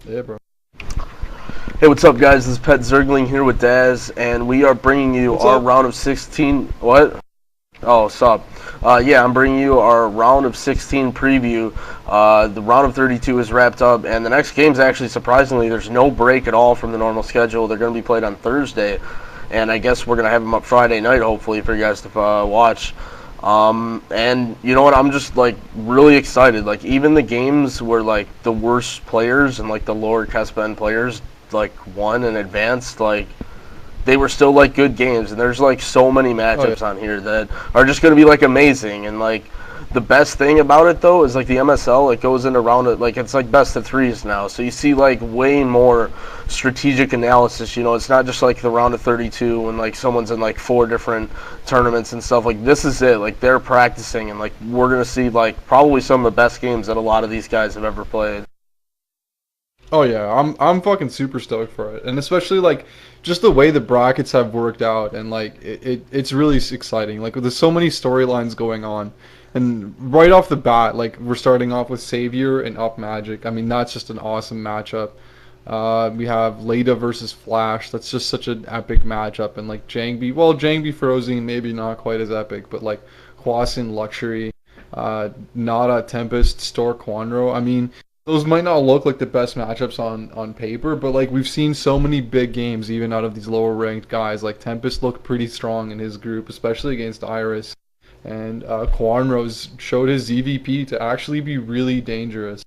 Yeah, bro. Hey, what's up, guys? This is Pet Zergling here with Daz, and we are bringing you What's our up? round of 16. What? Oh, sup? Yeah, I'm bringing you our round of 16 preview. The round of 32 is wrapped up, and the next game's actually, surprisingly, there's no break at all from the normal schedule. They're going to be played on Thursday, and I guess we're going to have them up Friday night, hopefully, for you guys to watch. And you know what? I'm just like really excited. Like even the games where like the worst players and like the lower Kespa end players like won and advanced, like they were still like good games. And there's like so many Oh yeah. matchups on here that are just gonna be like amazing. And like the best thing about it though is like the MSL, it goes into round of like it's like best of threes now. So you see like way more strategic analysis. You know, it's not just like the round of 32 when like someone's in like 4 different tournaments and stuff. Like this is it. Like they're practicing and like we're gonna see like probably some of the best games that a lot of these guys have ever played. Oh yeah. I'm fucking super stoked for it, and especially like just the way the brackets have worked out, and like it's really exciting. Like there's so many storylines going on, and right off the bat, like we're starting off with Savior and Up Magic. I mean that's just an awesome matchup. We have Leda versus Flash. That's just such an epic matchup, and like Jangbi. Well, Jangbi Frozen maybe not quite as epic, but like Hwasun Luxury, Nada Tempest, Stork Quanro. I mean, those might not look like the best matchups on paper, but like we've seen so many big games even out of these lower ranked guys. Like Tempest looked pretty strong in his group, especially against Iris, and Quanros showed his ZVP to actually be really dangerous.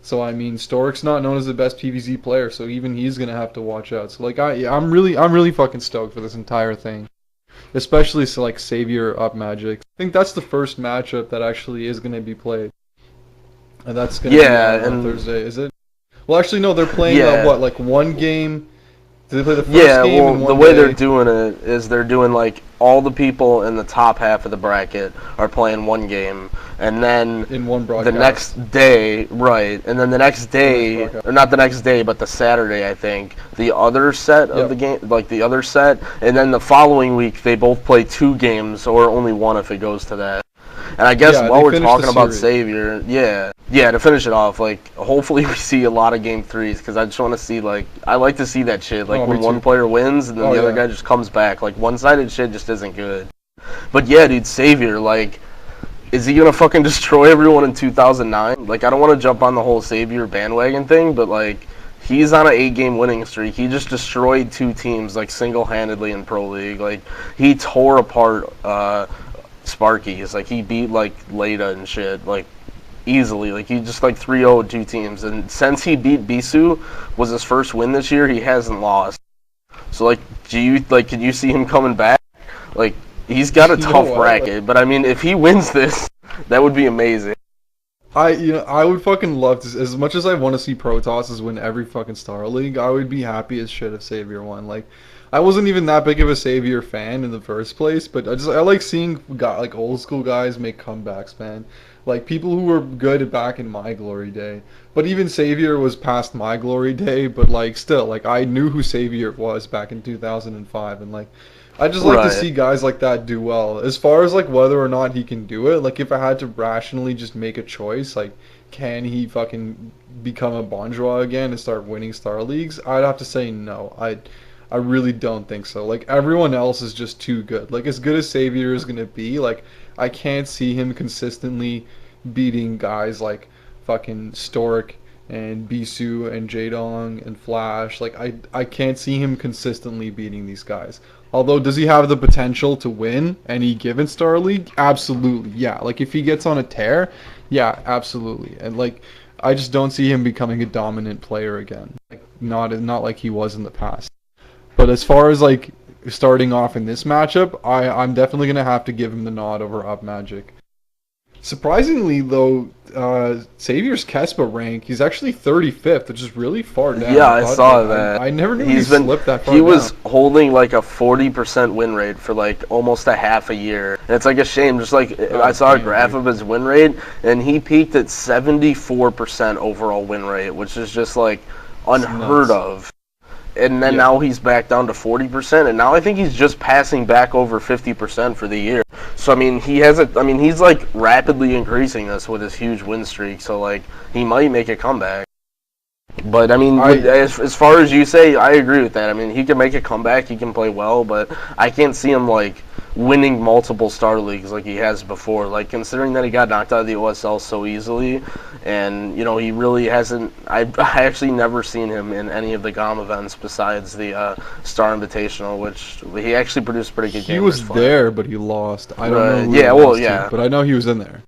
So I mean, Stork's not known as the best PvZ player, so even he's gonna have to watch out. So like I'm really fucking stoked for this entire thing, especially so like Savior Up Magic. I think that's the first matchup that actually is gonna be played, and that's gonna be Yeah, on and Thursday. Is it? Well, actually no, they're playing yeah, what, like one game? Did they play the first Yeah, game well, in the one way they're day doing it is they're doing like all the people in the top half of the bracket are playing one game, and then in one the next broadcast? day, right, and then the next The next day, broadcast. or not the next day, but the Saturday, I think, the other set of the Yep. game, like the other set, and then the following week they both play 2 games or only one if it goes to that. And I guess Yeah, while they we're finished the talking about series. Savior, yeah, to finish it off, like hopefully we see a lot of game threes because I just want to see like I like to see that shit like Oh, me when one too. player wins and then Oh the other yeah. guy just comes back. Like one-sided shit just isn't good. But yeah, dude, Savior, like, is he gonna fucking destroy everyone in 2009? Like I don't want to jump on the whole Savior bandwagon thing, but like he's on an 8-game winning streak. He just destroyed 2 teams like single-handedly in Pro League. Like he tore apart Sparky. It's like he beat like Leda and shit like easily. Like he just like 3-0'd 2 teams, and since he beat Bisu was his first win this year, he hasn't lost. So like, do you like? Can you see him coming back? Like he's got a You know tough what? Like, bracket, but I mean, if he wins this, that would be amazing. I would fucking love to. As much as I want to see Protosses win every fucking Star League, I would be happy as shit if Savior won. Like, I wasn't even that big of a Savior fan in the first place, but I like seeing like old school guys make comebacks, man. Like people who were good back in my glory day. But even Savior was past my glory day. But like still, like I knew who Savior was back in 2005, and like I just like to Right. see guys like that do well. As far as like whether or not he can do it, like if I had to rationally just make a choice, like can he fucking become a Bonjour again and start winning Star Leagues? I'd have to say no. I really don't think so. Like everyone else is just too good. Like as good as Savior is gonna be, like I can't see him consistently beating guys like fucking Stork and Bisu and Jadong and Flash. Like I can't see him consistently beating these guys. Although does he have the potential to win any given Star League? Absolutely. Yeah. Like if he gets on a tear, yeah, absolutely. And like I just don't see him becoming a dominant player again. Like not like he was in the past. But as far as like starting off in this matchup, I'm definitely gonna have to give him the nod over Up Magic. Surprisingly, though, Savior's Kespa rank, he's actually 35th, which is really far down. Yeah, I I thought, saw like, that. I never knew he He's been slipped that far he down. was holding like a 40% win rate for like almost a half a year. And it's like a shame. Just like I God saw a damn, graph dude. of his win rate, and he peaked at 74% overall win rate, which is just like It's unheard nuts. of. And then Yeah. now he's back down to 40%, and now I think he's just passing back over 50% for the year. So I mean, he's like rapidly increasing this with his huge win streak. So like, he might make a comeback. But I mean, I as far as you say, I agree with that. I mean, he can make a comeback, he can play well, but I can't see him like winning multiple star leagues like he has before. Like considering that he got knocked out of the OSL so easily, and you know he really hasn't. I actually never seen him in any of the GOM events besides the Star Invitational, which he actually produced pretty good games. he was there, but he lost. I don't know who Yeah, he well, lost yeah. to, but I know he was in there.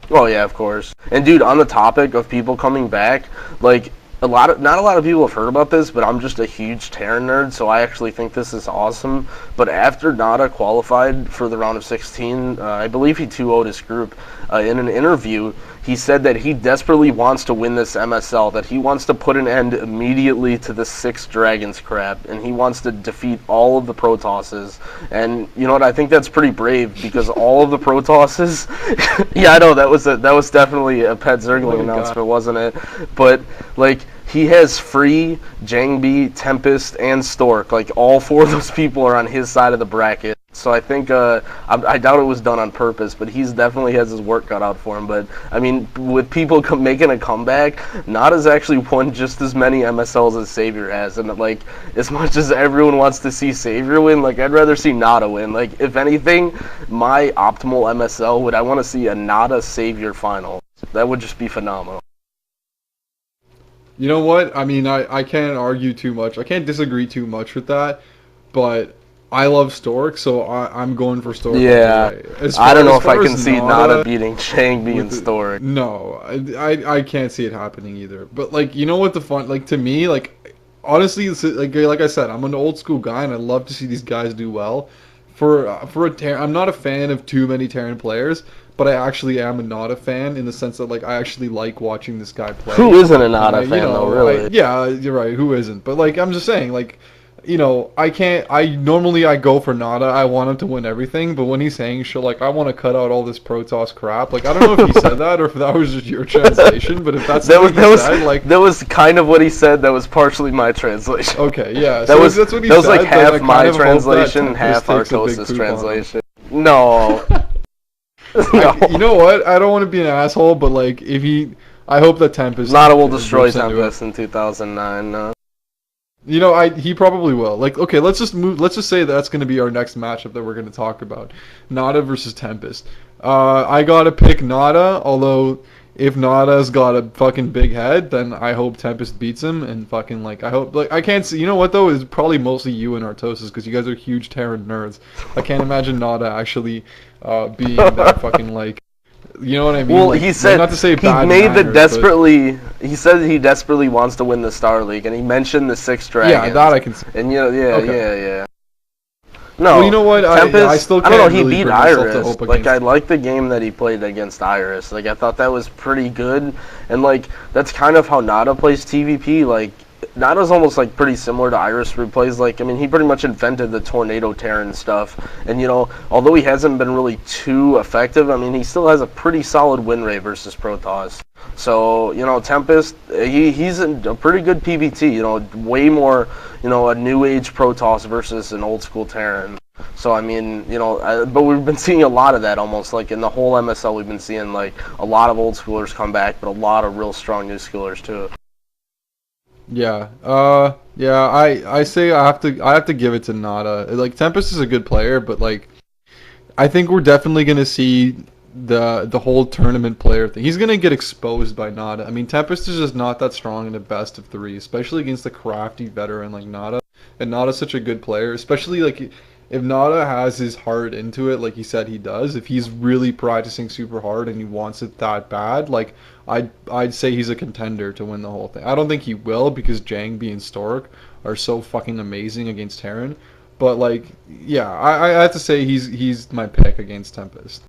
Well, yeah, of course. And dude, on the topic of people coming back, like not a lot of people have heard about this, but I'm just a huge Terran nerd, so I actually think this is awesome. But after Nada qualified for the round of 16, I believe he 2-0'd his group. In an interview, he said that he desperately wants to win this MSL, that he wants to put an end immediately to the 6 Dragons crap, and he wants to defeat all of the Protosses. And you know what? I think that's pretty brave because all of the Protosses. Yeah, I know that was definitely a Pet Zergling announcement, wasn't it? But like. He has Free, Jangbi, Tempest, and Stork. Like, all 4 of those people are on his side of the bracket. So I think, I doubt it was done on purpose, but he's definitely has his work cut out for him. But, I mean, with people making a comeback, Nada's actually won just as many MSLs as Savior has. And, like, as much as everyone wants to see Savior win, like, I'd rather see Nada win. Like, if anything, my optimal MSL I want to see a Nada Savior final. That would just be phenomenal. You know what? I mean, I can't argue too much. I can't disagree too much with that, but I love Stork, so I'm going for Stork. Yeah, I don't know if I can see Nada beating Changbi and Stork. No, I can't see it happening either. But like, you know what the fun? Like to me, like honestly, like I said, I'm an old school guy, and I love to see these guys do well. For a Terran, I'm not a fan of too many Terran players, but I actually am a Nada fan in the sense that like I actually like watching this guy play. Who isn't a Nada fan though, really? Yeah, you're right. Who isn't? But like I'm just saying, like you know, I can't. I normally I go for Nada. I want him to win everything, but when he's saying shit like I want to cut out all this Protoss crap, like I don't know if he said that or if that was just your translation. But if that's what he said, like that was kind of what he said. That was partially my translation. Okay, yeah. That's what he said. That was like half my translation and half Arcos's translation. No. No. You know what? I don't want to be an asshole, but like if I hope that Tempest. Nada will destroy Tempest in 2009. No. You know, he probably will. Like, okay, let's just move. Let's just say that's going to be our next matchup that we're going to talk about, Nada versus Tempest. I gotta pick Nada. Although, if Nada's got a fucking big head, then I hope Tempest beats him. And fucking like, I hope like I can't see. You know what though? It's probably mostly you and Artosis because you guys are huge Terran nerds. I can't imagine Nada actually being that fucking like. You know what I mean? Well, like, he said not to say he made the desperately. He said he desperately wants to win the Star League, and he mentioned the 6 Dragons. Yeah, that I can see. And you know, yeah. No, well, you know what? Tempest, I still can't I don't know. He really beat bring myself to Iris. hope Like against I like the game that he played against Iris. Like I thought that was pretty good, and like that's kind of how Nada plays TVP. Like Nada's almost like pretty similar to Iris, where he plays like, I mean, he pretty much invented the Tornado Terran stuff. And, you know, although he hasn't been really too effective, I mean, he still has a pretty solid win rate versus Protoss. So, you know, Tempest, he's a pretty good PvT, you know, way more, you know, a new age Protoss versus an old school Terran. So, I mean, you know, but we've been seeing a lot of that almost, like in the whole MSL, we've been seeing like a lot of old schoolers come back, but a lot of real strong new schoolers too. Yeah. Yeah, I say I have to give it to Nada. Like Tempest is a good player, but like I think we're definitely going to see the whole tournament player thing. He's going to get exposed by Nada. I mean, Tempest is just not that strong in the best of 3, especially against a crafty veteran like Nada. And Nada's such a good player, especially like if Nada has his heart into it, like he said he does, if he's really practicing super hard and he wants it that bad, like I'd say he's a contender to win the whole thing. I don't think he will because Jangbi and Stork are so fucking amazing against Terran, but like yeah, I have to say he's my pick against Tempest.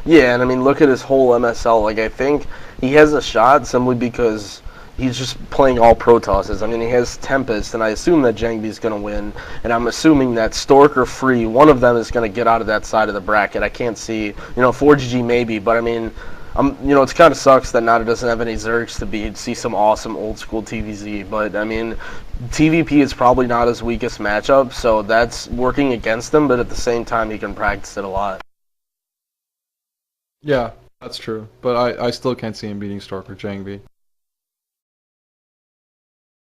Yeah, and I mean look at his whole MSL. Like I think he has a shot simply because he's just playing all Protosses. I mean, he has Tempest, and I assume that Jangbi's going to win, and I'm assuming that Stork or Free, one of them is going to get out of that side of the bracket. I can't see, you know, 4GG maybe, but I mean, you know, it kind of sucks that Nada doesn't have any Zergs to see some awesome old school TVZ, but I mean, TVP is probably not his weakest matchup, so that's working against him, but at the same time, he can practice it a lot. Yeah, that's true, but I still can't see him beating Stork or Jangbi.